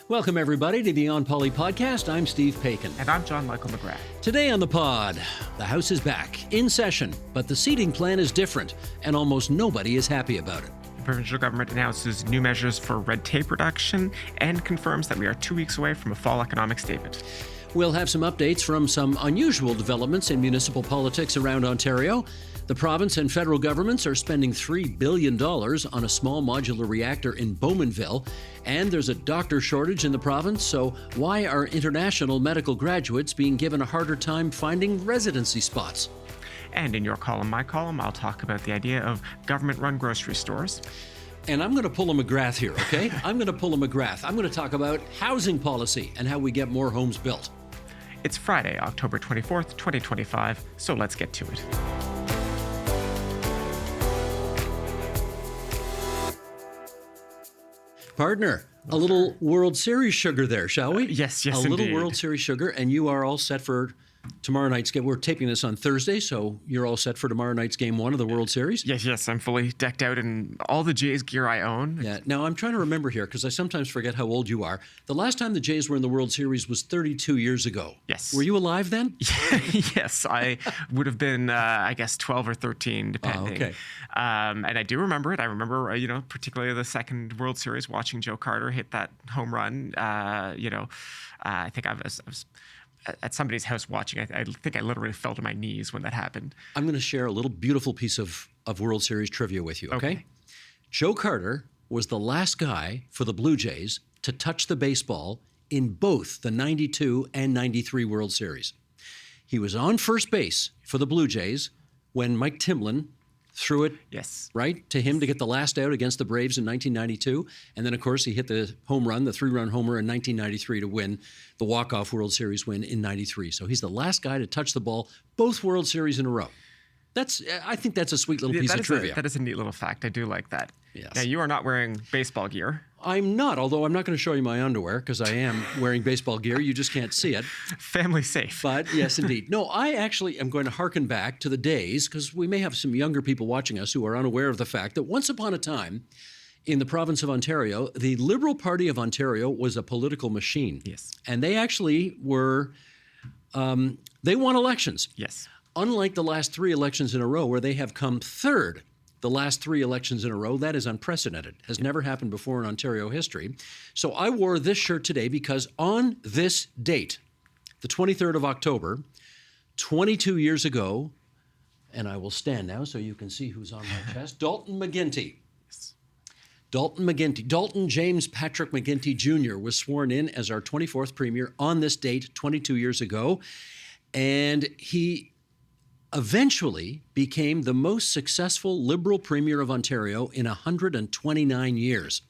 Welcome, everybody, to the onpoli podcast. I'm Steve Paikin. And I'm John Michael McGrath. Today on the pod, the House is back, in session, but the seating plan is different, and almost nobody is happy about it. The provincial government announces new measures for red tape reduction and confirms that we are 2 weeks away from a fall economic statement. We'll have some updates from some unusual developments in municipal politics around Ontario. The province and federal governments are spending $3 billion on a small modular reactor in Bowmanville, and there's a doctor shortage in the province, so why are international medical graduates being given a harder time finding residency spots? And in your column, my column, I'll talk about the idea of government-run grocery stores. And I'm going to pull a McGrath here, okay? I'm going to pull a McGrath. I'm going to talk about housing policy and how we get more homes built. It's Friday, October 24th, 2025, so let's get to it. Partner, a little World Series sugar there, shall we? Yes, a indeed. little World Series sugar, and you are all set for tomorrow night's game. We're taping this on Thursday, so you're all set for tomorrow night's game one of the World Series? Yes, I'm fully decked out in all the Jays gear I own. Yeah. Now, I'm trying to remember here, because I sometimes forget how old you are. The last time the Jays were in the World Series was 32 years ago. Yes. Were you alive then? Yes, I would have been, 12 or 13, depending. Oh, okay. And I do remember it. I remember, particularly the second World Series, watching Joe Carter hit that home run. I think I was at somebody's house watching. I think I literally fell to my knees when that happened. I'm going to share a little beautiful piece of World Series trivia with you, okay? Joe Carter was the last guy for the Blue Jays to touch the baseball in both the 92 and 93 World Series. He was on first base for the Blue Jays when Mike Timlin threw it right to him to get the last out against the Braves in 1992. And then, of course, he hit the home run, the three-run homer in 1993 to win the walk-off World Series win in 93. So he's the last guy to touch the ball both World Series in a row. I think that's a sweet little piece of trivia. That is a neat little fact. I do like that. Yes. Now, you are not wearing baseball gear. I'm not, although I'm not going to show you my underwear because I am wearing baseball gear. You just can't see it. Family safe. But yes, indeed. No, I actually am going to hearken back to the days, because we may have some younger people watching us who are unaware of the fact that once upon a time in the province of Ontario, the Liberal Party of Ontario was a political machine. Yes. And they actually were, they won elections. Yes. Unlike the last three elections in a row where they have come third. The last three elections in a row, that is unprecedented. Has never happened before in Ontario history. So I wore this shirt today because on this date, the 23rd of October, 22 years ago, and I will stand now so you can see who's on my chest, Dalton McGuinty. Yes. Dalton McGuinty. Dalton James Patrick McGuinty Jr. was sworn in as our 24th premier on this date 22 years ago. And he eventually became the most successful Liberal Premier of Ontario in 129 years.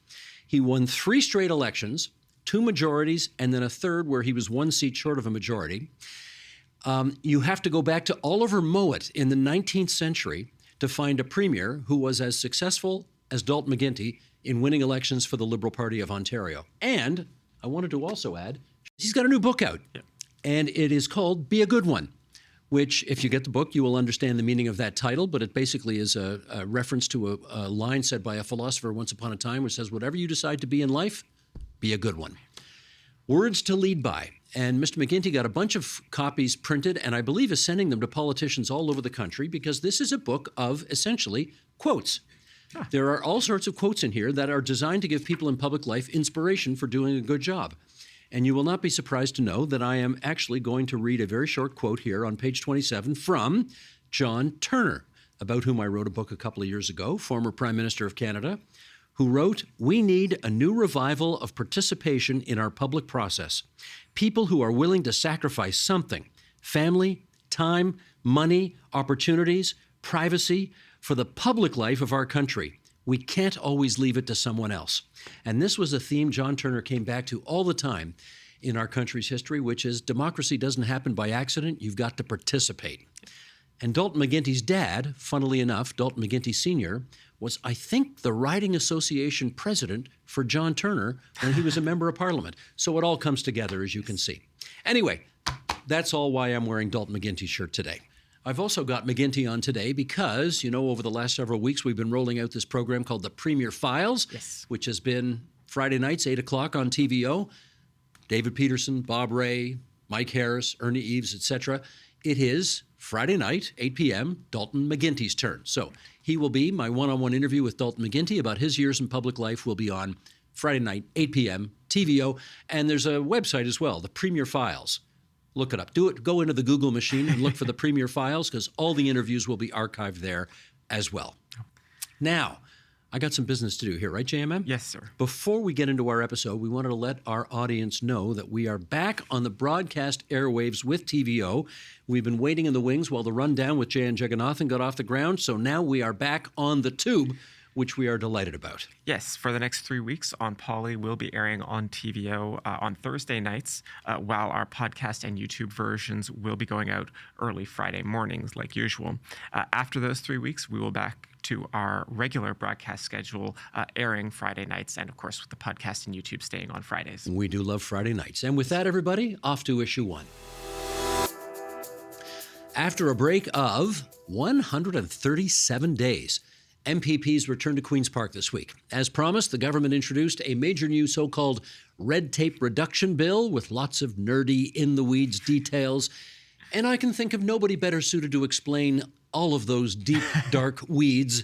He won 3 straight elections, 2 majorities, and then a third where he was 1 seat short of a majority. You have to go back to Oliver Mowat in the 19th century to find a premier who was as successful as Dalton McGuinty in winning elections for the Liberal Party of Ontario. And I wanted to also add, he's got a new book out, and it is called Be a Good One, which, if you get the book, you will understand the meaning of that title, but it basically is a reference to a line said by a philosopher once upon a time, which says, whatever you decide to be in life, be a good one. Words to lead by. And Mr. McGuinty got a bunch of copies printed, and I believe is sending them to politicians all over the country, because this is a book of, essentially, quotes. There are all sorts of quotes in here that are designed to give people in public life inspiration for doing a good job. And you will not be surprised to know that I am actually going to read a very short quote here on page 27 from John Turner, about whom I wrote a book a couple of years ago, former Prime Minister of Canada, who wrote, "We need a new revival of participation in our public process. People who are willing to sacrifice something, family, time, money, opportunities, privacy, for the public life of our country. We can't always leave it to someone else." And this was a theme John Turner came back to all the time in our country's history, which is democracy doesn't happen by accident. You've got to participate. And Dalton McGuinty's dad, funnily enough, Dalton McGuinty Sr., was, I think, the Riding Association president for John Turner when he was a member of Parliament. So it all comes together, as you can see. Anyway, that's all why I'm wearing Dalton McGuinty's shirt today. I've also got McGuinty on today because, you know, over the last several weeks, we've been rolling out this program called the Premier Files, which has been Friday nights, 8 o'clock on TVO. David Peterson, Bob Ray, Mike Harris, Ernie Eves, etc. It is Friday night, 8 p.m., Dalton McGuinty's turn. So he will be, my one-on-one interview with Dalton McGuinty about his years in public life will be on Friday night, 8 p.m., TVO. And there's a website as well, the Premier Files. Look it up. Do it. Go into the Google machine and look for the Premier Files because all the interviews will be archived there as well. Now, I got some business to do here, right, JMM? Yes, sir. Before we get into our episode, we wanted to let our audience know that we are back on the broadcast airwaves with TVO. We've been waiting in the wings while the rundown with Jay and Jagannathan got off the ground, so now we are back on the tube, which we are delighted about. Yes, for the next 3 weeks, onpoli will be airing on TVO on Thursday nights, while our podcast and YouTube versions will be going out early Friday mornings, like usual. After those 3 weeks, we will back to our regular broadcast schedule, airing Friday nights, and of course, with the podcast and YouTube staying on Fridays. We do love Friday nights. And with that, everybody, off to issue one. After a break of 137 days, MPPs returned to Queen's Park this week. As promised, the government introduced a major new so-called red tape reduction bill with lots of nerdy, in-the-weeds details. And I can think of nobody better suited to explain all of those deep, dark weeds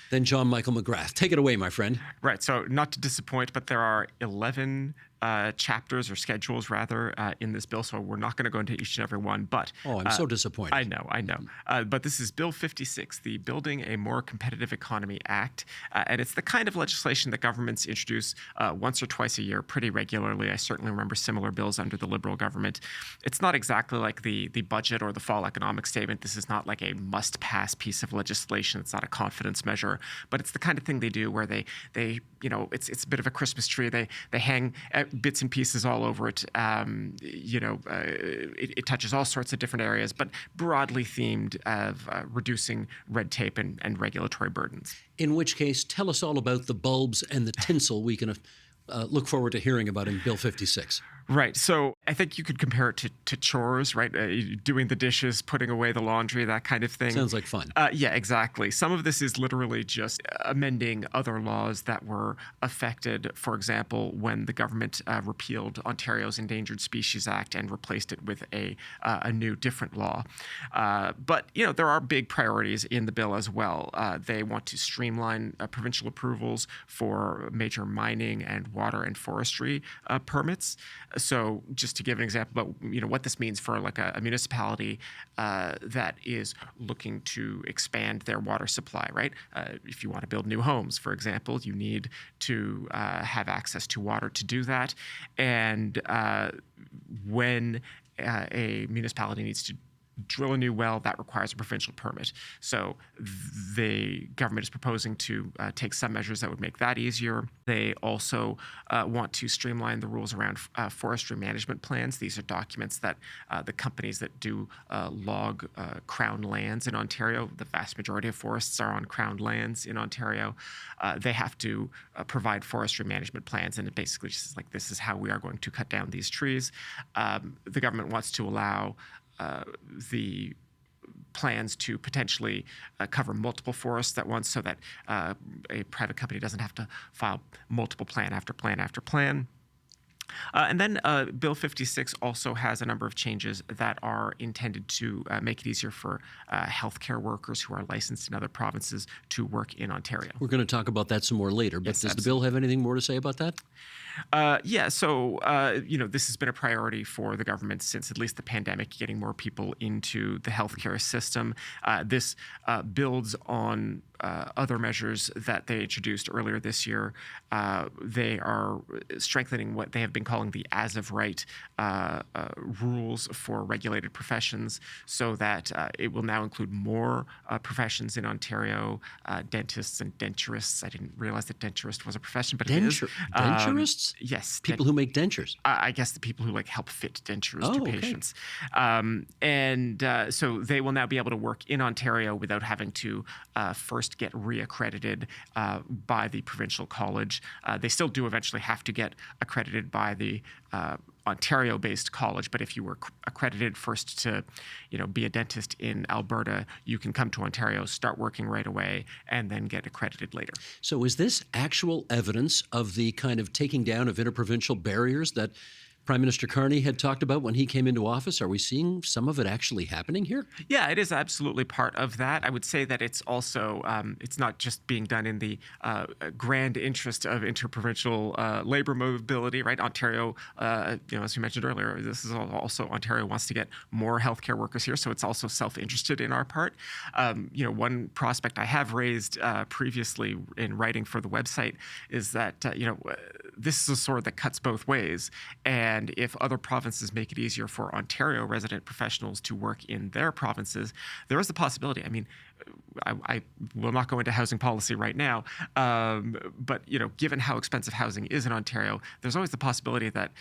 than John Michael McGrath. Take it away, my friend. Right. So not to disappoint, but there are 11 chapters or schedules, rather, in this bill. So we're not going to go into each and every one. But I'm so disappointed. I know. But this is Bill 56, the Building a More Competitive Economy Act. And it's the kind of legislation that governments introduce once or twice a year pretty regularly. I certainly remember similar bills under the Liberal government. It's not exactly like the budget or the fall economic statement. This is not like a must-pass piece of legislation. It's not a confidence measure. But it's the kind of thing they do where they it's a bit of a Christmas tree. They hang bits and pieces all over it. It touches all sorts of different areas, but broadly themed of reducing red tape and regulatory burdens. In which case, tell us all about the bulbs and the tinsel we can look forward to hearing about in Bill 56. Right. So I think you could compare it to chores, right? Doing the dishes, putting away the laundry, that kind of thing. Sounds like fun. Yeah, exactly. Some of this is literally just amending other laws that were affected, for example, when the government repealed Ontario's Endangered Species Act and replaced it with a new, different law. But, there are big priorities in the bill as well. They want to streamline provincial approvals for major mining and water and forestry permits. So just to give an example about what this means for like a municipality that is looking to expand their water supply, right? If you want to build new homes, for example, you need to have access to water to do that. And when a municipality needs to drill a new well, that requires a provincial permit. So the government is proposing to take some measures that would make that easier. They also want to streamline the rules around forestry management plans. These are documents that the companies that do log crown lands in Ontario, the vast majority of forests are on crown lands in Ontario, they have to provide forestry management plans, and it basically just is like, this is how we are going to cut down these trees. The government wants to allow the plans to potentially cover multiple forests at once so that a private company doesn't have to file multiple plan after plan after plan. And then Bill 56 also has a number of changes that are intended to make it easier for healthcare workers who are licensed in other provinces to work in Ontario. We're going to talk about that some more later, but Yes, does absolutely. the bill have anything more to say about that? So this has been a priority for the government since at least the pandemic, getting more people into the healthcare system. This builds on other measures that they introduced earlier this year. They are strengthening what they have been calling the as of right rules for regulated professions, so that it will now include more professions in Ontario, dentists and denturists. I didn't realize that denturist was a profession, but it is. Denturists? Yes. People who make dentures. I guess the people who help fit dentures to okay. patients. So they will now be able to work in Ontario without having to first get reaccredited by the provincial college. They still do eventually have to get accredited by the Ontario-based college, but if you were accredited first to, be a dentist in Alberta, you can come to Ontario, start working right away, and then get accredited later. So is this actual evidence of the kind of taking down of interprovincial barriers that Prime Minister Carney had talked about when he came into office. Are we seeing some of it actually happening here? Yeah, it is absolutely part of that. I would say that it's also, it's not just being done in the grand interest of interprovincial labor mobility, right? Ontario, as we mentioned earlier, this is also Ontario wants to get more healthcare workers here, so it's also self-interested in our part. One prospect I have raised previously in writing for the website is that, this is a sword that cuts both ways. And if other provinces make it easier for Ontario resident professionals to work in their provinces, there is the possibility. I mean, I will not go into housing policy right now, but given how expensive housing is in Ontario, there's always the possibility that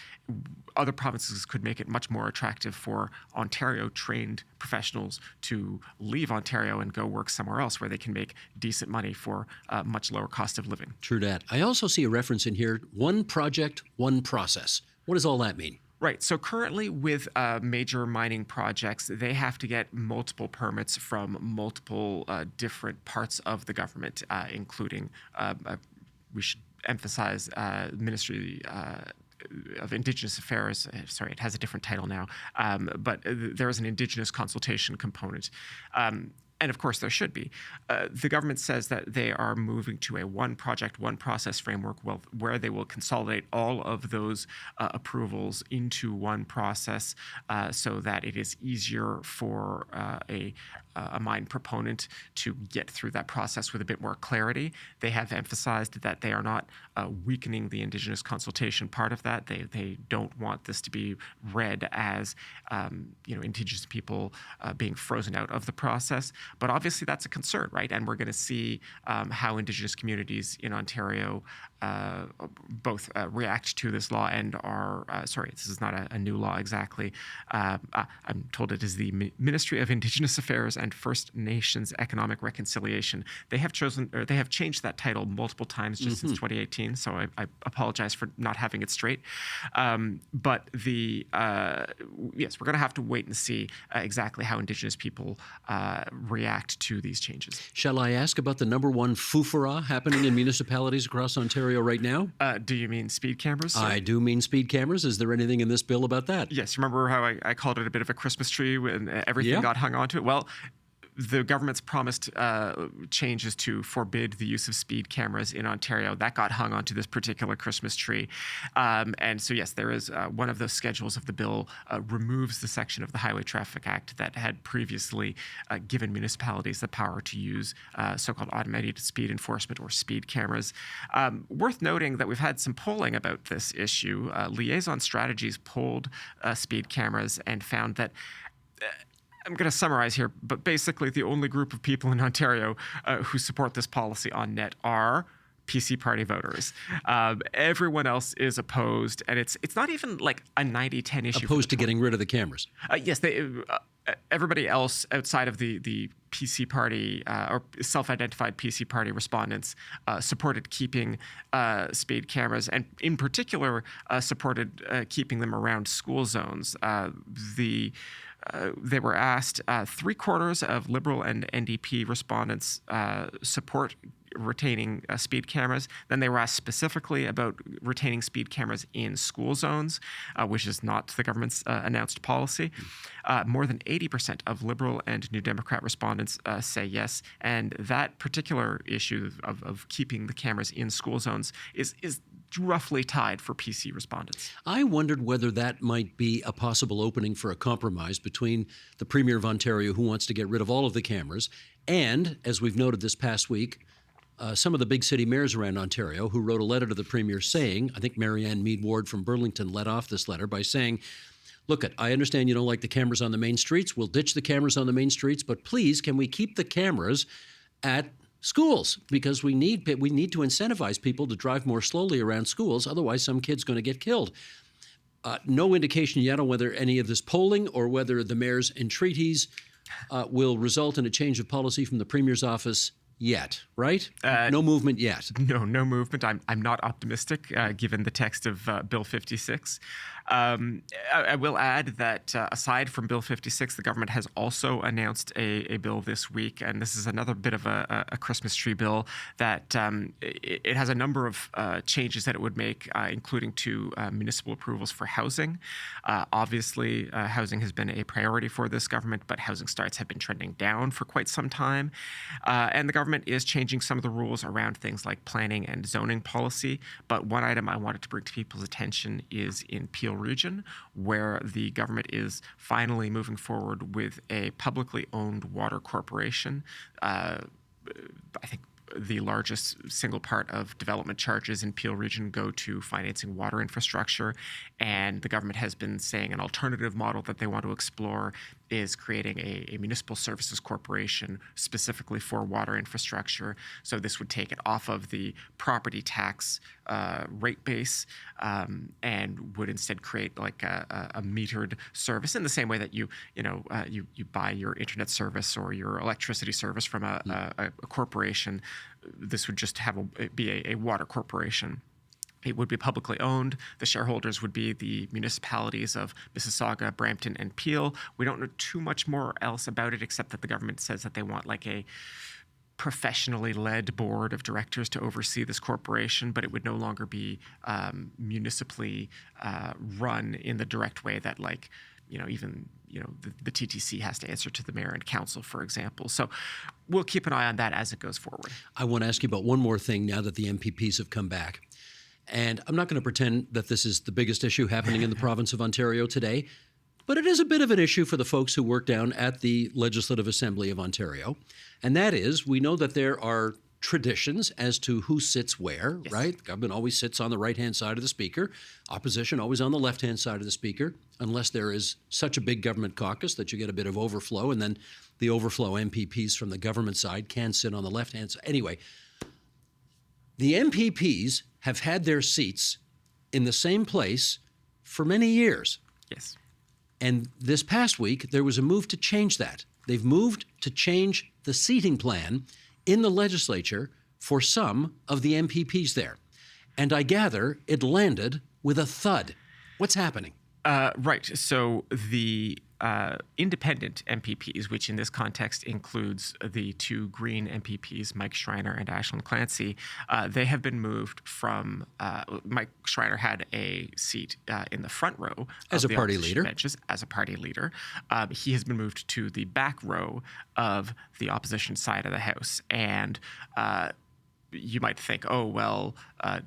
other provinces could make it much more attractive for Ontario-trained professionals to leave Ontario and go work somewhere else where they can make decent money for much lower cost of living. True that. I also see a reference in here, one project, one process. What does all that mean? Right. So currently with major mining projects, they have to get multiple permits from multiple different parts of the government, including, we should emphasize, Ministry of Indigenous Affairs. Sorry, it has a different title now, but there is an Indigenous consultation component. And of course, there should be. The government says that they are moving to a one project, one process framework where they will consolidate all of those approvals into one process so that it is easier for a mine proponent to get through that process with a bit more clarity. They have emphasized that they are not weakening the Indigenous consultation part of that. They don't want this to be read as Indigenous people being frozen out of the process. But obviously that's a concern, right? And we're going to see how Indigenous communities in Ontario both react to this law and are, this is not a new law exactly. I'm told it is the Ministry of Indigenous Affairs and First Nations Economic Reconciliation. They have changed that title multiple times just since 2018, so I apologize for not having it straight. But yes, we're going to have to wait and see exactly how Indigenous people react to these changes. Shall I ask about the number one foofara happening in municipalities across Ontario right now? Do you mean speed cameras? I do mean speed cameras. Is there anything in this bill about that? Yes. Remember how I called it a bit of a Christmas tree when everything got hung onto it? Well, the government's promised changes to forbid the use of speed cameras in Ontario. That got hung onto this particular Christmas tree. And so, yes, there is one of those schedules of the bill removes the section of the Highway Traffic Act that had previously given municipalities the power to use so-called automated speed enforcement or speed cameras. Worth noting that we've had some polling about this issue. Liaison Strategies polled speed cameras and found that I'm going to summarize here, but basically the only group of people in Ontario who support this policy on net are PC party voters. Everyone else is opposed, and it's not even like a 90-10 issue. Opposed to getting rid of the cameras. Yes, everybody else outside of the PC party or self-identified PC party respondents supported keeping speed cameras, and in particular supported keeping them around school zones. They were asked, 3/4 of Liberal and NDP respondents support retaining speed cameras. Then they were asked specifically about retaining speed cameras in school zones, which is not the government's announced policy. More than 80% of Liberal and New Democrat respondents say yes. And that particular issue of keeping the cameras in school zones is roughly tied for PC respondents. I wondered whether that might be a possible opening for a compromise between the Premier of Ontario, who wants to get rid of all of the cameras, and, as we've noted this past week, some of the big city mayors around Ontario who wrote a letter to the Premier saying, I think Marianne Mead Ward from Burlington led off this letter by saying, look, I understand you don't like the cameras on the main streets. We'll ditch the cameras on the main streets, but please, can we keep the cameras at schools? Because we need to incentivize people to drive more slowly around schools. Otherwise, some kid's going to get killed. No indication yet on whether any of this polling or whether the mayor's entreaties will result in a change of policy from the Premier's office yet, right? No movement yet. No movement. I'm not optimistic given the text of Bill 56. I will add that aside from Bill 56, the government has also announced a bill this week, and this is another bit of a Christmas tree bill that it has a number of changes that it would make, including to municipal approvals for housing. Obviously, housing has been a priority for this government, but housing starts have been trending down for quite some time. And the government is changing some of the rules around things like planning and zoning policy. But one item I wanted to bring to people's attention is in Peel Region, where the government is finally moving forward with a publicly owned water corporation. I think the largest single part of development charges in Peel Region go to financing water infrastructure, and the government has been saying an alternative model that they want to explore is creating a municipal services corporation specifically for water infrastructure. So this would take it off of the property tax rate base and would instead create like a metered service in the same way that you buy your internet service or your electricity service from a corporation. This would just be a water corporation. It would be publicly owned. The shareholders would be the municipalities of Mississauga, Brampton, and Peel. We don't know too much more else about it, except that the government says that they want like a professionally led board of directors to oversee this corporation, but it would no longer be municipally run in the direct way that the TTC has to answer to the mayor and council, for example. So we'll keep an eye on that as it goes forward. I want to ask you about one more thing now that the MPPs have come back. And I'm not going to pretend that this is the biggest issue happening in the province of Ontario today, but it is a bit of an issue for the folks who work down at the Legislative Assembly of Ontario. And that is, we know that there are traditions as to who sits where, yes. Right? The government always sits on the right-hand side of the speaker, opposition always on the left-hand side of the speaker, unless there is such a big government caucus that you get a bit of overflow, and then the overflow MPPs from the government side can sit on the left-hand side. Anyway, the MPPs have had their seats in the same place for many years. Yes. And this past week, there was a move to change that. They've moved to change the seating plan in the legislature for some of the MPPs there. And I gather it landed with a thud. What's happening? Right. So the independent MPPs, which in this context includes the two Green MPPs, Mike Schreiner and Ashland Clancy, they have been moved from Mike Schreiner had a seat in the front row as a party leader. Benches, as a party leader. He has been moved to the back row of the opposition side of the House. And you might think, oh, well,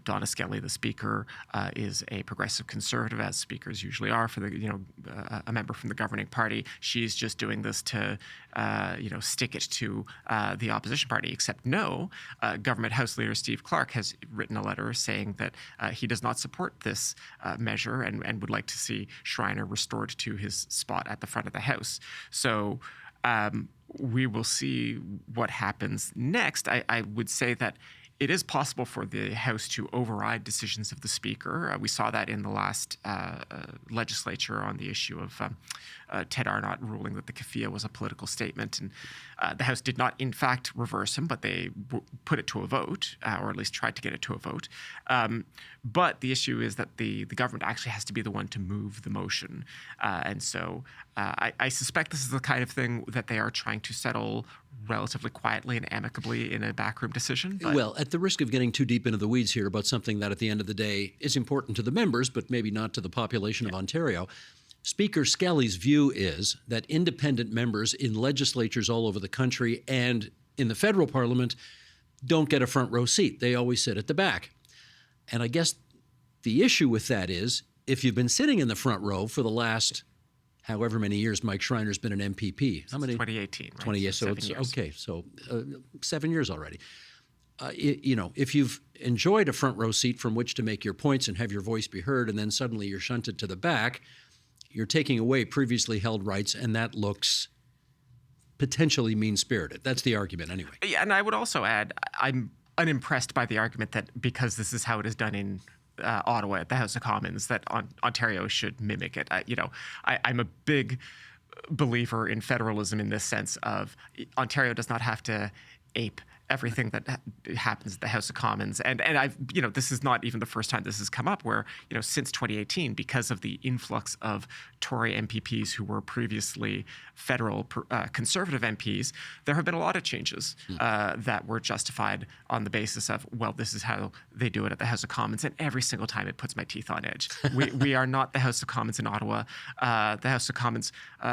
Donna Skelly, the speaker, is a progressive conservative, as speakers usually are for a member from the governing party. She's just doing this to, stick it to the opposition party. Except no, Government House Leader Steve Clark has written a letter saying that he does not support this measure and would like to see Schreiner restored to his spot at the front of the House. So we will see what happens next. I would say that it is possible for the House to override decisions of the Speaker. We saw that in the last legislature on the issue of Ted Arnott ruling that the CAFIA was a political statement. And the House did not, in fact, reverse him, but they put it to a vote, or at least tried to get it to a vote. But the issue is that the government actually has to be the one to move the motion. And so I suspect this is the kind of thing that they are trying to settle relatively quietly and amicably in a backroom decision. But well, at the risk of getting too deep into the weeds here about something that at the end of the day is important to the members, but maybe not to the population of Ontario, Speaker Skelly's view is that independent members in legislatures all over the country and in the federal parliament don't get a front row seat. They always sit at the back. And I guess the issue with that is if you've been sitting in the front row for the last however many years Mike Schreiner's been an MPP. How many? 2018. Right? 20 years. So it's years. Okay. So 7 years already. If you've enjoyed a front row seat from which to make your points and have your voice be heard, and then suddenly you're shunted to the back, you're taking away previously held rights, and that looks potentially mean-spirited. That's the argument anyway. Yeah, and I would also add, I'm unimpressed by the argument that because this is how it is done in Ottawa at the House of Commons, that Ontario should mimic it. I'm a big believer in federalism in this sense of Ontario does not have to ape everything that happens at the House of Commons. And I've, this is not even the first time this has come up where, since 2018, because of the influx of Tory MPPs who were previously federal Conservative MPs, there have been a lot of changes that were justified on the basis of, well, this is how they do it at the House of Commons. And every single time it puts my teeth on edge. We are not the House of Commons in Ottawa. The House of Commons,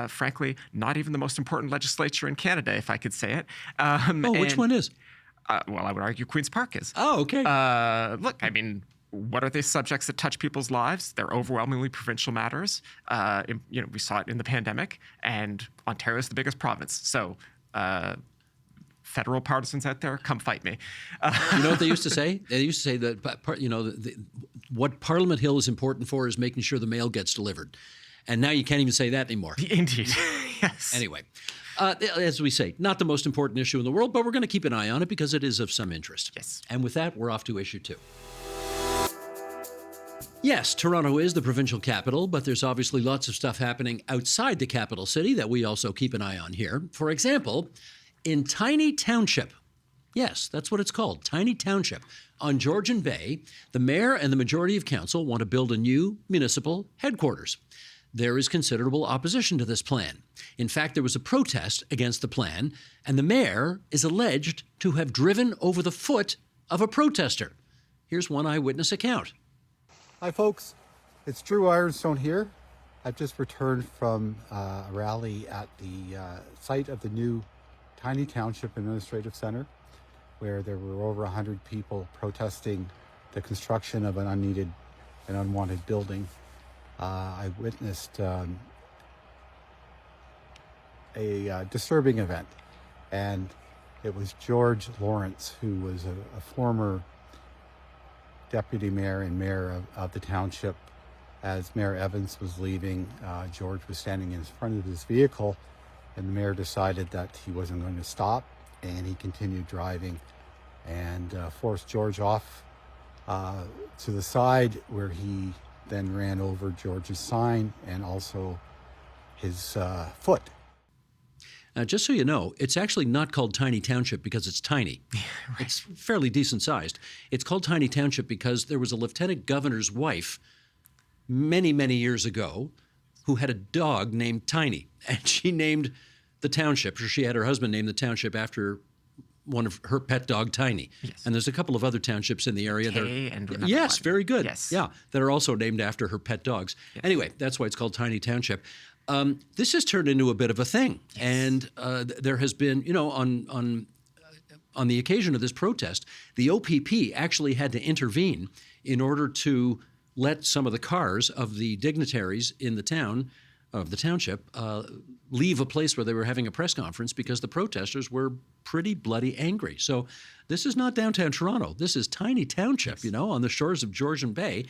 frankly, not even the most important legislature in Canada, if I could say it. Which one is? Well, I would argue Queen's Park is. Oh, okay. Look, I mean, what are the subjects that touch people's lives? They're overwhelmingly provincial matters. We saw it in the pandemic, and Ontario is the biggest province. So, federal partisans out there, come fight me. You know what they used to say? They used to say that, what Parliament Hill is important for is making sure the mail gets delivered. And now you can't even say that anymore. Indeed. Yes. Anyway. As we say, not the most important issue in the world, but we're going to keep an eye on it because it is of some interest. Yes. And with that, we're off to issue 2. Yes, Toronto is the provincial capital, but there's obviously lots of stuff happening outside the capital city that we also keep an eye on here. For example, in Tiny Township, yes, that's what it's called, Tiny Township, on Georgian Bay, the mayor and the majority of council want to build a new municipal headquarters. There is considerable opposition to this plan. In fact, there was a protest against the plan, and the mayor is alleged to have driven over the foot of a protester. Here's one eyewitness account. Hi, folks. It's Drew Ironstone here. I've just returned from a rally at the site of the new Tiny Township Administrative Center, where there were over 100 people protesting the construction of an unneeded and unwanted building. I witnessed a disturbing event, and it was George Lawrence, who was a former deputy mayor and mayor of the township. As Mayor Evans was leaving, George was standing in front of his vehicle, and the mayor decided that he wasn't going to stop, and he continued driving and forced George off to the side, where he then ran over George's sign and also his foot. Just so you know, it's actually not called Tiny Township because it's tiny. Right. It's fairly decent sized. It's called Tiny Township because there was a lieutenant governor's wife many, many years ago who had a dog named Tiny, and she named the township, or she had her husband name the township after one of her pet dog, Tiny. Yes. And there's a couple of other townships in the area yes, one. Very good. Yes. Yeah, that are also named after her pet dogs. Yes. Anyway, that's why it's called Tiny Township. This has turned into a bit of a thing. Yes. And there has been, on the occasion of this protest, the OPP actually had to intervene in order to let some of the cars of the dignitaries in the town, of the township, leave a place where they were having a press conference because the protesters were pretty bloody angry. So this is not downtown Toronto. This is Tiny Township, yes. On the shores of Georgian Bay.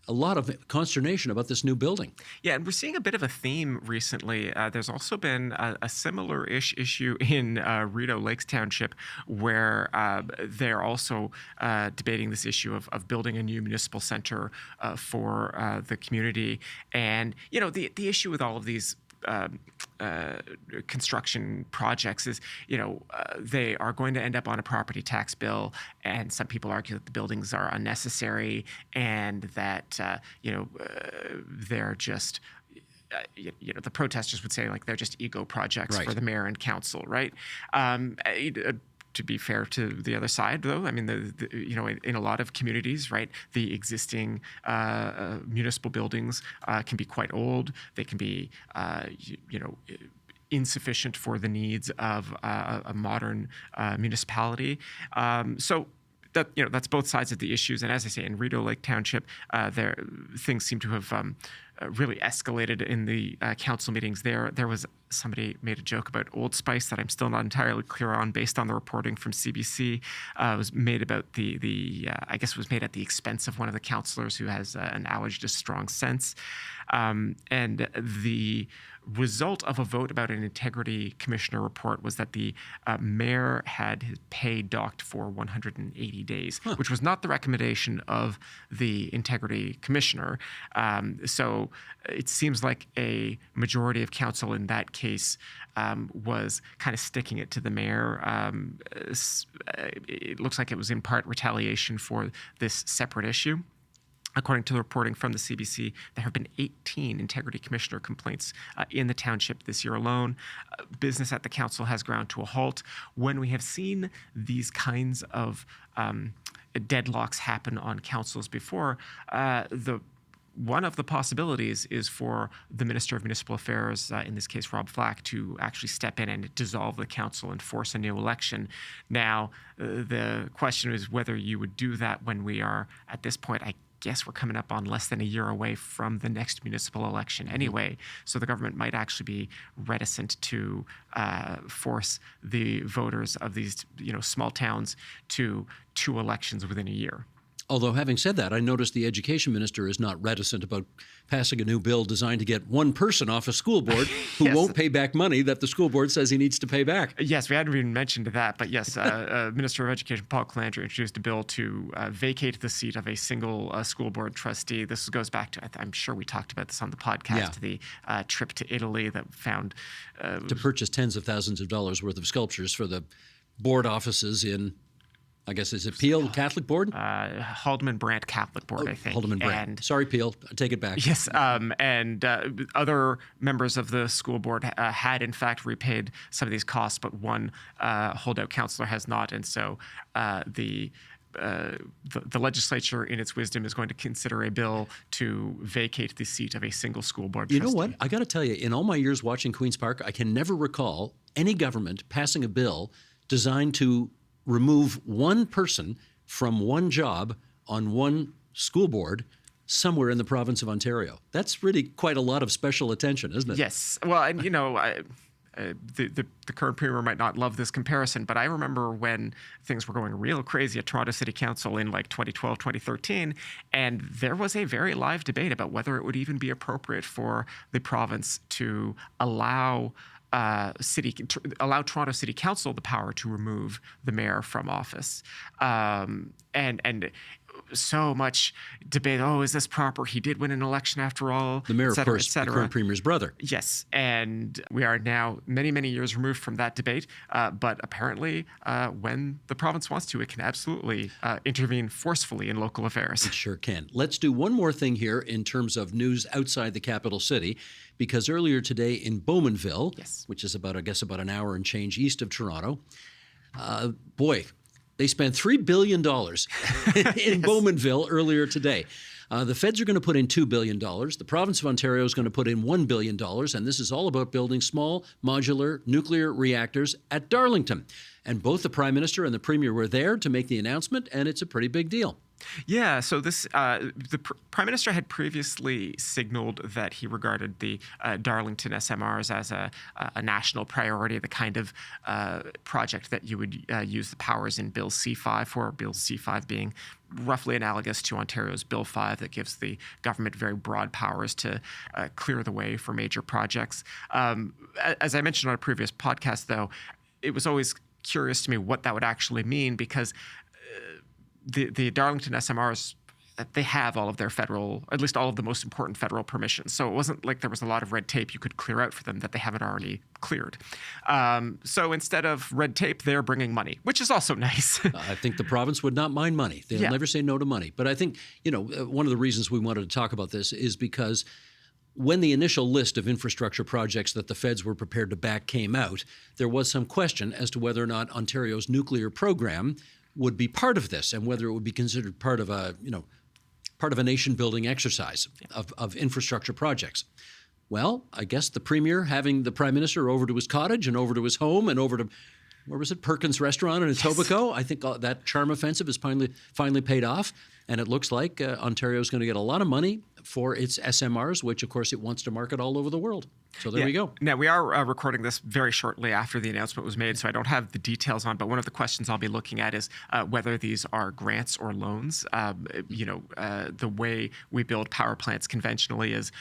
A lot of consternation about this new building. Yeah, and we're seeing a bit of a theme recently. There's also been a similar-ish issue in Rideau Lakes Township, where they're also debating this issue of building a new municipal center for the community. And, the issue with all of these construction projects is, they are going to end up on a property tax bill, and some people argue that the buildings are unnecessary and that, they're just, the protesters would say like they're just ego projects for the mayor and council, right? To be fair to the other side, though, I mean, in a lot of communities, right, the existing municipal buildings can be quite old. They can be, insufficient for the needs of a modern municipality. So that's both sides of the issues. And as I say, in Rideau Lake Township, things seem to have really escalated in the council meetings there. There was somebody made a joke about Old Spice that I'm still not entirely clear on based on the reporting from CBC. It was made about I guess it was made at the expense of one of the councillors who has an allergy to strong scents. And the result of a vote about an integrity commissioner report was that the mayor had his pay docked for 180 days, which was not the recommendation of the integrity commissioner. So it seems like a majority of council in that case case was kind of sticking it to the mayor. It looks like it was in part retaliation for this separate issue. According to the reporting from the CBC, there have been 18 integrity commissioner complaints in the township this year alone. Business at the council has ground to a halt. When we have seen these kinds of deadlocks happen on councils before, one of the possibilities is for the Minister of Municipal Affairs, in this case Rob Flack, to actually step in and dissolve the council and force a new election. Now, the question is whether you would do that when we are, at this point, I guess we're coming up on less than a year away from the next municipal election anyway. So the government might actually be reticent to force the voters of these, small towns to 2 elections within a year. Although, having said that, I noticed the education minister is not reticent about passing a new bill designed to get one person off a school board who Yes. won't pay back money that the school board says he needs to pay back. Yes, we hadn't even mentioned that, but yes, Minister of Education Paul Calandra introduced a bill to vacate the seat of a single school board trustee. This goes back to, I'm sure we talked about this on the podcast, the trip to Italy that found... to purchase tens of thousands of dollars worth of sculptures for the board offices in... I guess, is it Peel Catholic Board? Haldeman Brandt Catholic Board, I think. Haldeman Brandt. And, Sorry, Peel. I take it back. yes, and other members of the school board had, in fact, repaid some of these costs, but one holdout councillor has not. And so the legislature, in its wisdom, is going to consider a bill to vacate the seat of a single school board trustee. You know what? I got to tell you, in all my years watching Queen's Park, I can never recall any government passing a bill designed to remove one person from one job on one school board somewhere in the province of Ontario. That's really quite a lot of special attention, isn't it? Yes. Well, and the current premier might not love this comparison, but I remember when things were going real crazy at Toronto City Council in like 2012, 2013, and there was a very live debate about whether it would even be appropriate for the province to allow Toronto City Council the power to remove the mayor from office. And so much debate, is this proper? He did win an election after all. The mayor, et cetera, of course, et cetera. the current premier's brother. Yes, and we are now many, many years removed from that debate. But apparently, when the province wants to, it can absolutely intervene forcefully in local affairs. It sure can. Let's do one more thing here in terms of news outside the capital city, because earlier today in Bowmanville, which is about an hour and change east of Toronto, they spent $3 billion in Bowmanville earlier today. The feds are going to put in $2 billion. The province of Ontario is going to put in $1 billion. And this is all about building small modular nuclear reactors at Darlington. And both the Prime Minister and the Premier were there to make the announcement, and it's a pretty big deal. Yeah, so the Prime Minister had previously signaled that he regarded the Darlington SMRs as a national priority, the kind of project that you would use the powers in Bill C5 for, Bill C5 being roughly analogous to Ontario's Bill 5 that gives the government very broad powers to clear the way for major projects. As I mentioned on a previous podcast, though, it was always curious to me what that would actually mean, because the Darlington SMRs, they have all of their federal, at least all of the most important federal permissions. So it wasn't like there was a lot of red tape you could clear out for them that they haven't already cleared. So instead of red tape, they're bringing money, which is also nice. I think the province would not mind money. They'll never say no to money. But I think, one of the reasons we wanted to talk about this is because when the initial list of infrastructure projects that the feds were prepared to back came out, there was some question as to whether or not Ontario's nuclear program would be part of this, and whether it would be considered part of a nation-building exercise of infrastructure projects. Well, I guess the Premier having the Prime Minister over to his cottage and over to his home and over to, where was it, Perkins Restaurant in Etobicoke, I think that charm offensive has finally paid off, and it looks like Ontario is going to get a lot of money for its SMRs, which, of course, it wants to market all over the world. So there we go. Now, we are recording this very shortly after the announcement was made, so I don't have the details on, but one of the questions I'll be looking at is whether these are grants or loans. The way we build power plants conventionally is,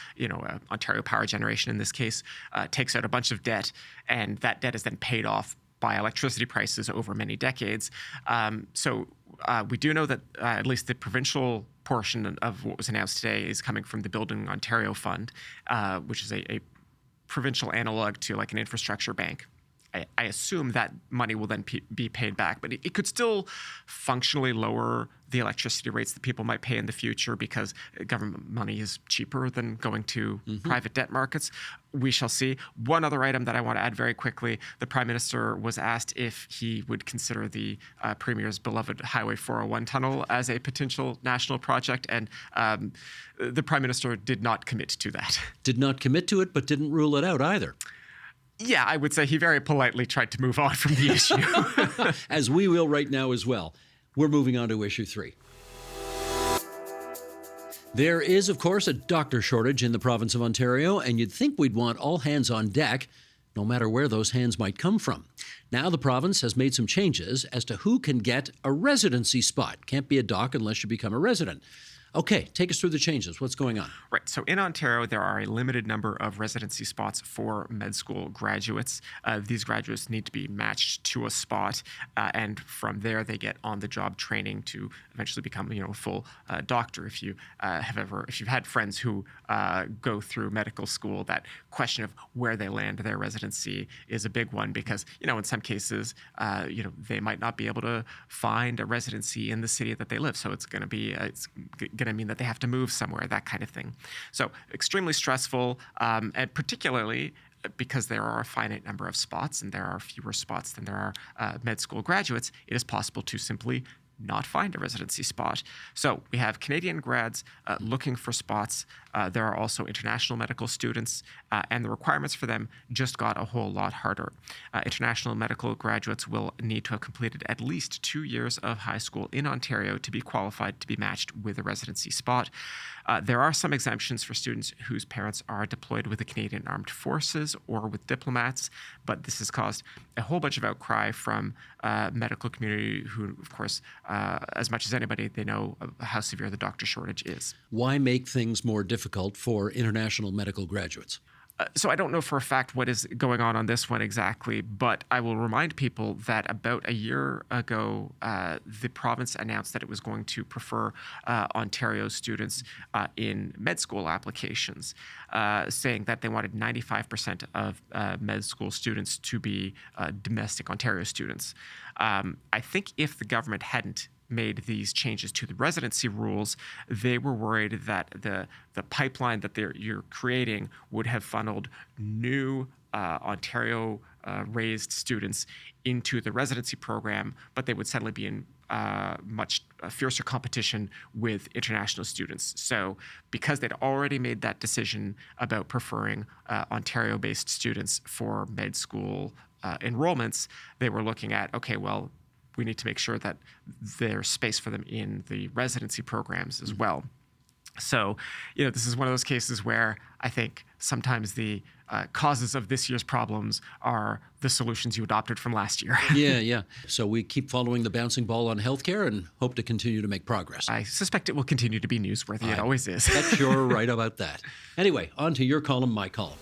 Ontario Power Generation in this case takes out a bunch of debt, and that debt is then paid off by electricity prices over many decades. So we do know that at least the provincial portion of what was announced today is coming from the Building Ontario Fund, which is a provincial analog to like an infrastructure bank. I assume that money will then be paid back, but it could still functionally lower the electricity rates that people might pay in the future because government money is cheaper than going to private debt markets. We shall see. One other item that I want to add very quickly, the Prime Minister was asked if he would consider the Premier's beloved Highway 401 tunnel as a potential national project, and the Prime Minister did not commit to that. Did not commit to it, but didn't rule it out either. Yeah, I would say he very politely tried to move on from the issue. As we will right now as well. We're moving on to issue 3. There is, of course, a doctor shortage in the province of Ontario, and you'd think we'd want all hands on deck, no matter where those hands might come from. Now the province has made some changes as to who can get a residency spot. Can't be a doc unless you become a resident. Okay, take us through the changes. What's going on? Right. So in Ontario, there are a limited number of residency spots for med school graduates. These graduates need to be matched to a spot, and from there they get on-the-job training to eventually become, a full doctor. If you've had friends who go through medical school, that question of where they land their residency is a big one because, in some cases, they might not be able to find a residency in the city that they live. So it's going to mean that they have to move somewhere, that kind of thing. So extremely stressful, and particularly because there are a finite number of spots and there are fewer spots than there are med school graduates, it is possible to simply not find a residency spot. So we have Canadian grads looking for spots. There are also international medical students, and the requirements for them just got a whole lot harder. International medical graduates will need to have completed at least 2 years of high school in Ontario to be qualified to be matched with a residency spot. There are some exemptions for students whose parents are deployed with the Canadian Armed Forces or with diplomats, but this has caused a whole bunch of outcry from medical community who, of course, as much as anybody, they know how severe the doctor shortage is. Why make things more difficult for international medical graduates? So I don't know for a fact what is going on this one exactly, but I will remind people that about a year ago, the province announced that it was going to prefer Ontario students in med school applications, saying that they wanted 95% of med school students to be domestic Ontario students. I think if the government hadn't made these changes to the residency rules, they were worried that the pipeline that you're creating would have funneled new Ontario raised students into the residency program, but they would suddenly be in much fiercer competition with international students. So because they'd already made that decision about preferring Ontario-based students for med school enrollments, they were looking at, okay, well, we need to make sure that there's space for them in the residency programs as well. So, this is one of those cases where I think sometimes the causes of this year's problems are the solutions you adopted from last year. Yeah. So we keep following the bouncing ball on healthcare and hope to continue to make progress. I suspect it will continue to be newsworthy. It always is. Bet you're right about that. Anyway, on to your column, my column.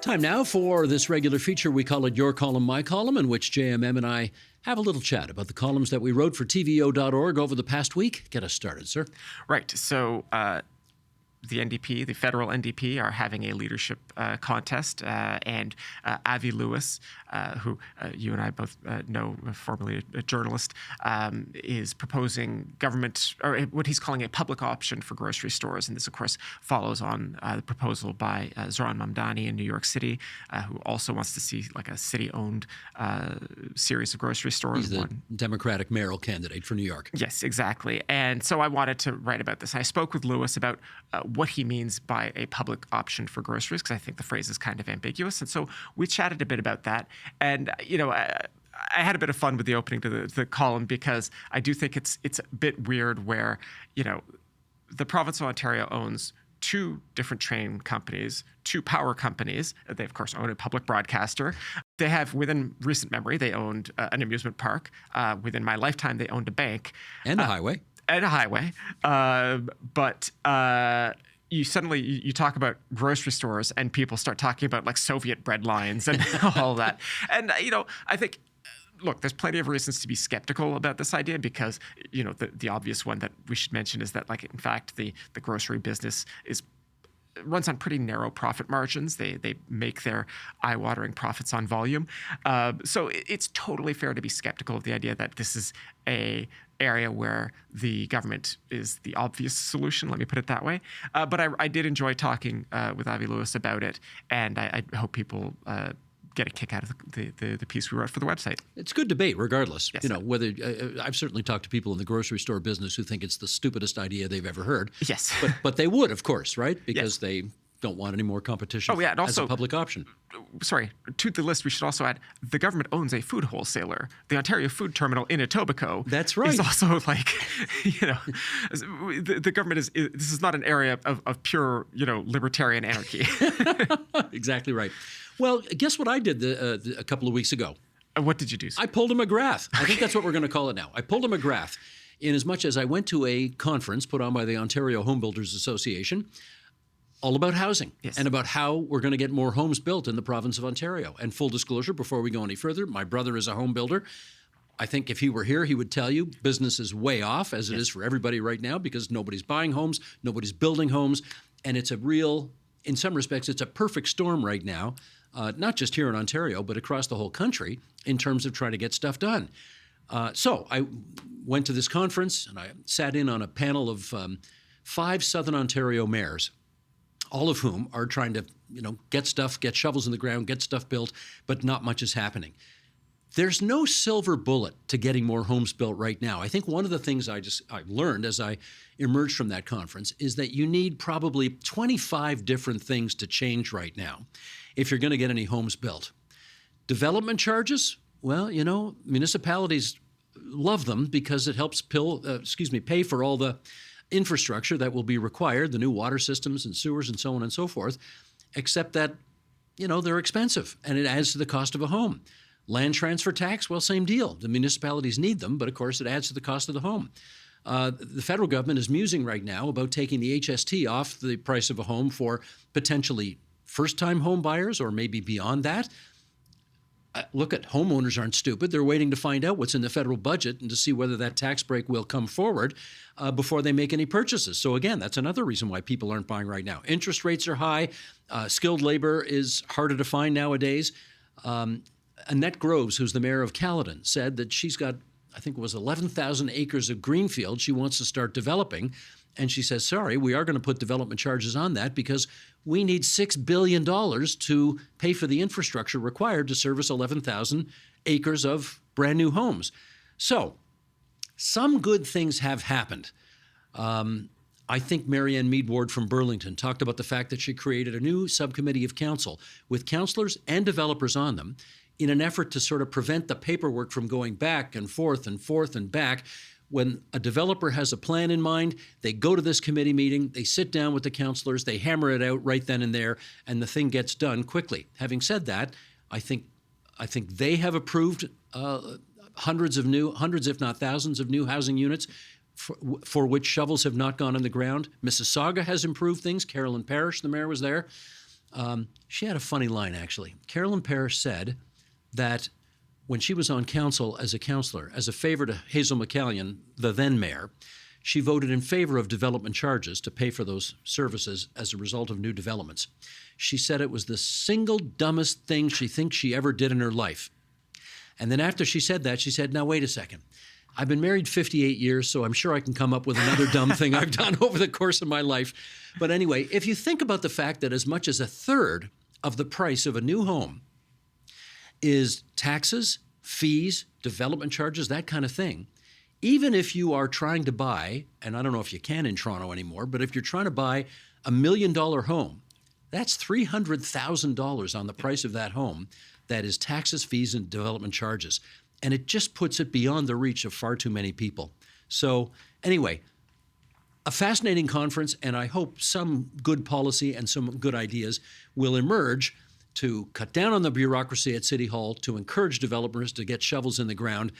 Time now for this regular feature. We call it Your Column, My Column, in which JMM and I have a little chat about the columns that we wrote for TVO.org over the past week. Get us started, sir. Right. So the NDP, the federal NDP, are having a leadership contest, and Avi Lewis, who you and I both know, formerly a journalist, is proposing government, or what he's calling a public option for grocery stores. And this, of course, follows on the proposal by Zoran Mamdani in New York City, who also wants to see like a city-owned series of grocery stores. He's the Democratic mayoral candidate for New York. Yes, exactly. And so I wanted to write about this. I spoke with Lewis about what he means by a public option for groceries, because I think the phrase is kind of ambiguous. And so we chatted a bit about that. And, I had a bit of fun with the opening to the column because I do think it's a bit weird where, the province of Ontario owns 2 different train companies, 2 power companies. They, of course, own a public broadcaster. They have, within recent memory, they owned an amusement park. Within my lifetime, they owned a bank. And a highway. And a highway. But you suddenly you talk about grocery stores and people start talking about like Soviet bread lines and all that. And, I think, look, there's plenty of reasons to be skeptical about this idea because, the obvious one that we should mention is that, like, in fact, the grocery business is runs on pretty narrow profit margins. They make their eye-watering profits on volume. So it's totally fair to be skeptical of the idea that this is a area where the government is the obvious solution, let me put it that way. But I did enjoy talking with Avi Lewis about it, and I hope people get a kick out of the piece we wrote for the website. It's good debate, regardless. Yes. You know, whether I've certainly talked to people in the grocery store business who think it's the stupidest idea they've ever heard. Yes. But they would, of course, right? Because they don't want any more competition Oh, yeah, and as also, a public option. Sorry, to the list, we should also add the government owns a food wholesaler. The Ontario Food Terminal in Etobicoke. That's right. Is also like, the government this is not an area of pure, libertarian anarchy. Exactly right. Well, guess what I did a couple of weeks ago? What did you do, sir? I pulled a McGrath. I think that's what we're going to call it now. I pulled a McGrath in as much as I went to a conference put on by the Ontario Home Builders Association all about housing and about how we're going to get more homes built in the province of Ontario. And full disclosure, before we go any further, my brother is a home builder. I think if he were here, he would tell you business is way off, as it is for everybody right now, because nobody's buying homes, nobody's building homes. And it's in some respects, it's a perfect storm right now, not just here in Ontario, but across the whole country in terms of trying to get stuff done. So I went to this conference and I sat in on a panel of 5 Southern Ontario mayors, all of whom are trying to, get shovels in the ground, get stuff built, but not much is happening. There's no silver bullet to getting more homes built right now. I think one of the things I learned as I emerged from that conference is that you need probably 25 different things to change right now if you're going to get any homes built. Development charges, well, municipalities love them because it helps pay for all the infrastructure that will be required, the new water systems and sewers and so on and so forth, except that, they're expensive and it adds to the cost of a home. Land transfer tax, well, same deal. The municipalities need them, but of course it adds to the cost of the home. The federal government is musing right now about taking the HST off the price of a home for potentially first-time home buyers or maybe beyond that. Look, homeowners aren't stupid. They're waiting to find out what's in the federal budget and to see whether that tax break will come forward before they make any purchases. So again, that's another reason why people aren't buying right now. Interest rates are high. Skilled labor is harder to find nowadays. Annette Groves, who's the mayor of Caledon, said that she's got, I think it was 11,000 acres of greenfield she wants to start developing. And she says, sorry, we are going to put development charges on that because we need $6 billion to pay for the infrastructure required to service 11,000 acres of brand new homes. So some good things have happened. I think Marianne Mead-Ward from Burlington talked about the fact that she created a new subcommittee of council with councillors and developers on them in an effort to sort of prevent the paperwork from going back and forth and back. When a developer has a plan in mind, they go to this committee meeting, they sit down with the councillors, they hammer it out right then and there, and the thing gets done quickly. Having said that, I think they have approved hundreds if not thousands of new housing units for which shovels have not gone in the ground. Mississauga has improved things. Carolyn Parrish, the mayor, was there. She had a funny line, actually. Carolyn Parrish said that when she was on council as a councillor, as a favor to Hazel McCallion, the then mayor, she voted in favor of development charges to pay for those services as a result of new developments. She said it was the single dumbest thing she thinks she ever did in her life. And then after she said that, she said, now wait a second. I've been married 58 years, so I'm sure I can come up with another dumb thing I've done over the course of my life. But anyway, if you think about the fact that as much as a third of the price of a new home is taxes, fees, development charges, that kind of thing. Even if you are trying to buy, and I don't know if you can in Toronto anymore, but if you're trying to buy $1 million home, that's $300,000 on the price of that home. That is taxes, fees, and development charges. And it just puts it beyond the reach of far too many people. So anyway, a fascinating conference, and I hope some good policy and some good ideas will emerge to cut down on the bureaucracy at City Hall, to encourage developers to get shovels in the ground,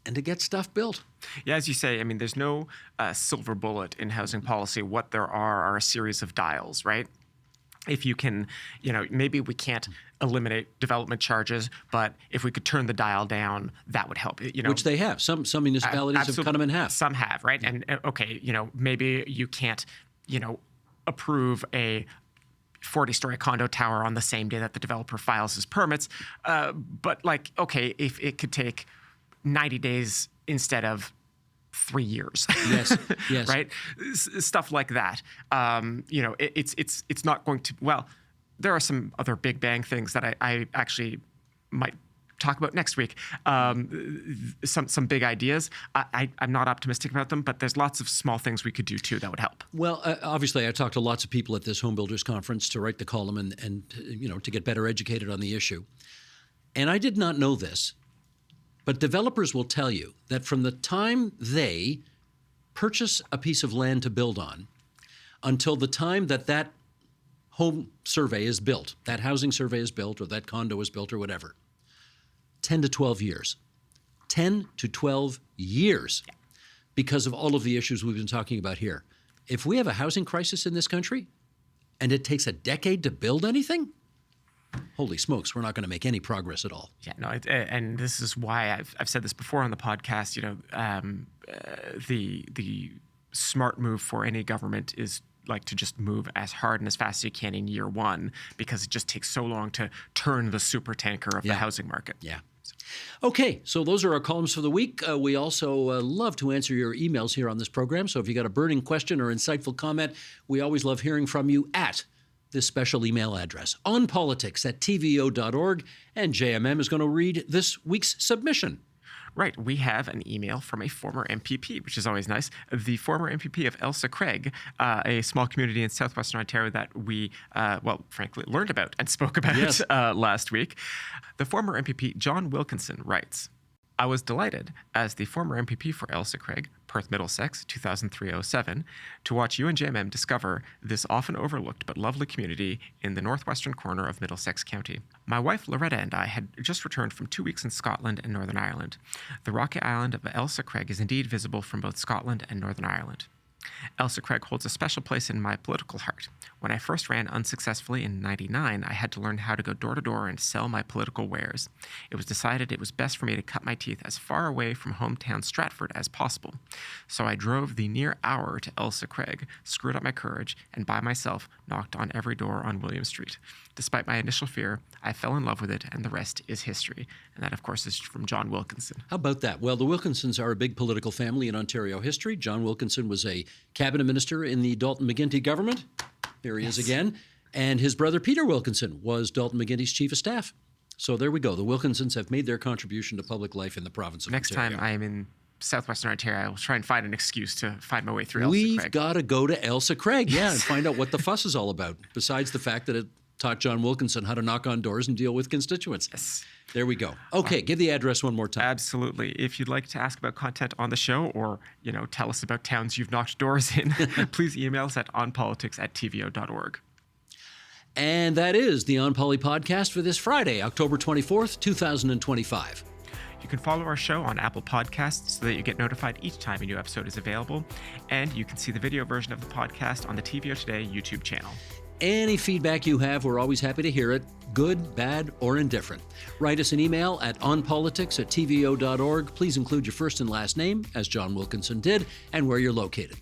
and to get stuff built. Yeah, as you say, I mean, there's no silver bullet in housing policy. What there are a series of dials, right? If you can, maybe we can't eliminate development charges, but if we could turn the dial down, that would help. Which they have. Some municipalities have cut them in half. Some have, right? And okay, maybe you can't, approve a 40-story condo tower on the same day that the developer files his permits. But like, okay, if it could take 90 days instead of 3 years. Yes, yes. Right? Stuff like that. It's not going to, well, there are some other big bang things that I actually might talk about next week. Some big ideas. I'm not optimistic about them, but there's lots of small things we could do too that would help. Well, obviously, I talked to lots of people at this Home Builders Conference to write the column and to get better educated on the issue. And I did not know this, but developers will tell you that from the time they purchase a piece of land to build on until the time that home survey is built, that housing survey is built, or that condo is built, or whatever, 10 to 12 years. 10 to 12 years because of all of the issues we've been talking about here. If we have a housing crisis in this country and it takes a decade to build anything, holy smokes, we're not going to make any progress at all. Yeah, no, and this is why I've said this before on the podcast. The smart move for any government is like to just move as hard and as fast as you can in year one, because it just takes so long to turn the super tanker of the housing market. Yeah. Okay, so those are our columns for the week. We also love to answer your emails here on this program. So if you got a burning question or insightful comment, we always love hearing from you at this special email address, onpolitics@tvo.org, and JMM is going to read this week's submission. Right. We have an email from a former MPP, which is always nice. The former MPP of Ailsa Craig, a small community in southwestern Ontario that we, frankly, learned about and spoke about last week. The former MPP John Wilkinson writes, I was delighted, as the former MPP for Ailsa Craig, Perth Middlesex, 2003-07, to watch you and JMM discover this often overlooked but lovely community in the northwestern corner of Middlesex County. My wife Loretta and I had just returned from 2 weeks in Scotland and Northern Ireland. The rocky island of Ailsa Craig is indeed visible from both Scotland and Northern Ireland. Ailsa Craig holds a special place in my political heart. When I first ran unsuccessfully in '99, I had to learn how to go door to door and sell my political wares. It was decided it was best for me to cut my teeth as far away from hometown Stratford as possible. So I drove the near hour to Ailsa Craig, screwed up my courage, and by myself knocked on every door on William Street. Despite my initial fear, I fell in love with it, and the rest is history. And that, of course, is from John Wilkinson. How about that? Well, the Wilkinsons are a big political family in Ontario history. John Wilkinson was a cabinet minister in the Dalton McGuinty government. There he is again. And his brother Peter Wilkinson was Dalton McGuinty's chief of staff. So there we go. The Wilkinsons have made their contribution to public life in the province of Ontario. Next time I am in southwestern Ontario, I will try and find an excuse to find my way through Ailsa We've Craig. got to go to Ailsa Craig, and find out what the fuss is all about, besides the fact that it taught John Wilkinson how to knock on doors and deal with constituents. Yes. There we go. Okay, give the address one more time. Absolutely. If you'd like to ask about content on the show, or tell us about towns you've knocked doors in, please email us at onpolitics@tvo.org. And that is the On Poly podcast for this Friday, October 24th, 2025. You can follow our show on Apple Podcasts so that you get notified each time a new episode is available. And you can see the video version of the podcast on the TVO Today YouTube channel. Any feedback you have, we're always happy to hear it, good, bad, or indifferent. Write us an email at onpolitics@tvo.org. Please include your first and last name, as John Wilkinson did, and where you're located.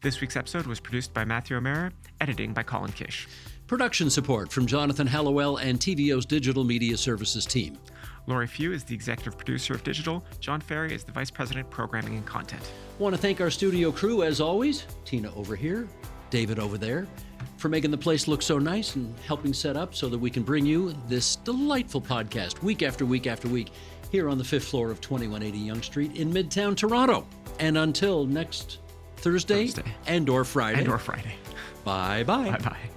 This week's episode was produced by Matthew O'Mara, editing by Colin Kish. Production support from Jonathan Hallowell and TVO's Digital Media Services team. Laurie Few is the executive producer of Digital. John Ferry is the vice president, programming and content. Want to thank our studio crew, as always, Tina over here, David over there, for making the place look so nice and helping set up so that we can bring you this delightful podcast week after week after week here on the 5th floor of 2180 Yonge Street in Midtown Toronto. And until next Thursday. and or Friday. And or Friday. Bye-bye. Bye-bye.